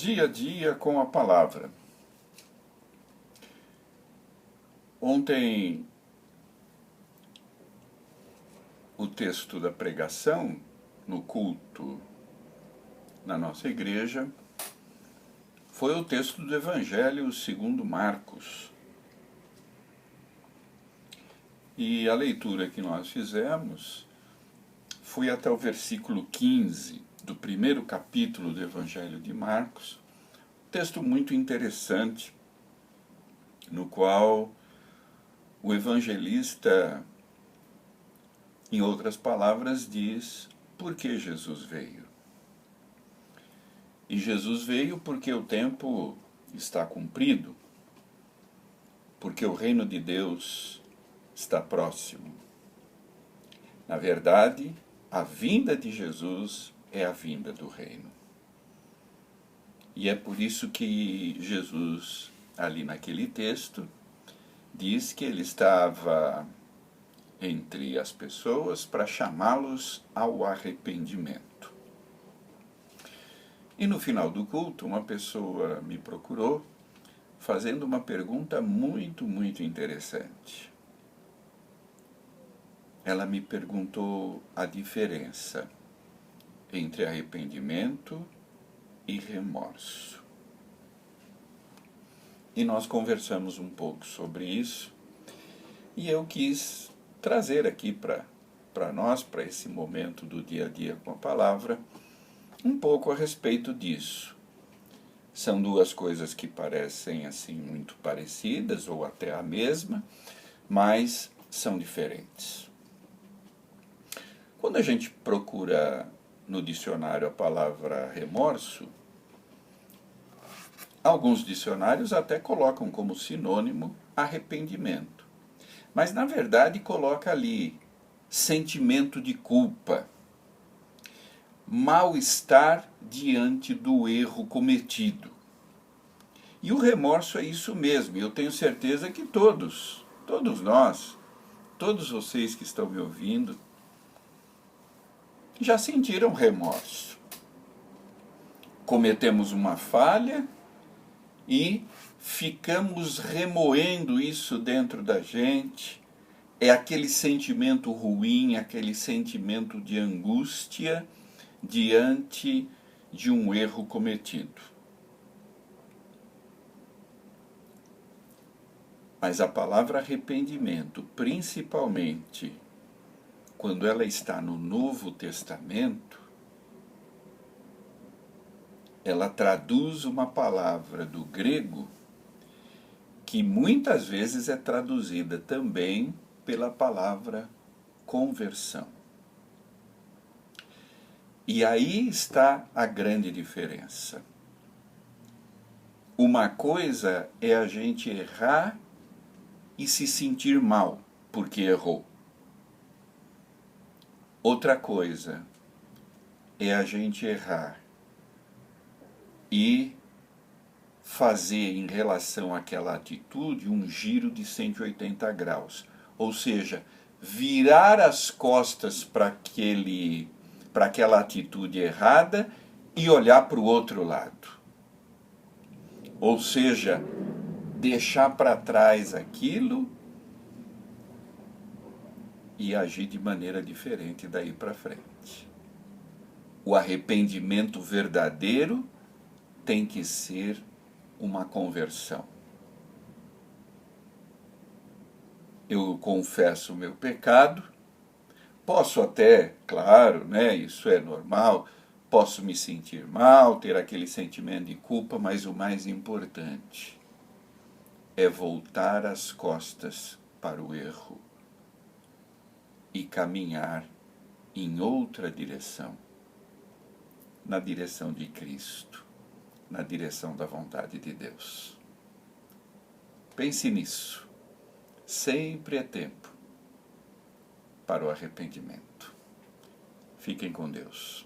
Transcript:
Dia a dia com a palavra. Ontem, o texto da pregação no culto na nossa igreja foi o texto do Evangelho segundo Marcos. E a leitura que nós fizemos foi até o versículo 15 do primeiro capítulo do Evangelho de Marcos, texto muito interessante, no qual o evangelista, em outras palavras, diz por que Jesus veio. E Jesus veio porque o tempo está cumprido, porque o reino de Deus está próximo. Na verdade, a vinda de Jesus é a vinda do reino. E é por isso que Jesus, ali naquele texto, diz que ele estava entre as pessoas para chamá-los ao arrependimento. E no final do culto, uma pessoa me procurou fazendo uma pergunta muito interessante. Ela me perguntou a diferença entre arrependimento e remorso. E nós conversamos um pouco sobre isso, e eu quis trazer aqui para nós, para esse momento do dia a dia com a palavra, um pouco a respeito disso. São duas coisas que parecem assim muito parecidas, ou até a mesma, mas são diferentes. Quando a gente procura no dicionário a palavra remorso, alguns dicionários até colocam como sinônimo arrependimento. Mas, na verdade, coloca ali sentimento de culpa, mal-estar diante do erro cometido. E o remorso é isso mesmo. Eu tenho certeza que todos nós, todos vocês que estão me ouvindo, já sentiram remorso. Cometemos uma falha e ficamos remoendo isso dentro da gente. É aquele sentimento ruim, aquele sentimento de angústia diante de um erro cometido. Mas a palavra arrependimento, principalmente quando ela está no Novo Testamento, ela traduz uma palavra do grego que muitas vezes é traduzida também pela palavra conversão. E aí está a grande diferença. Uma coisa é a gente errar e se sentir mal porque errou. Outra coisa é a gente errar e fazer em relação àquela atitude um giro de 180 graus. Ou seja, virar as costas para aquela atitude errada e olhar para o outro lado. Ou seja, deixar para trás aquilo e agir de maneira diferente daí para frente. O arrependimento verdadeiro tem que ser uma conversão. Eu confesso o meu pecado, posso até, claro, isso é normal, posso me sentir mal, ter aquele sentimento de culpa, mas o mais importante é voltar as costas para o erro e caminhar em outra direção, na direção de Cristo, na direção da vontade de Deus. Pense nisso. Sempre é tempo para o arrependimento. Fiquem com Deus.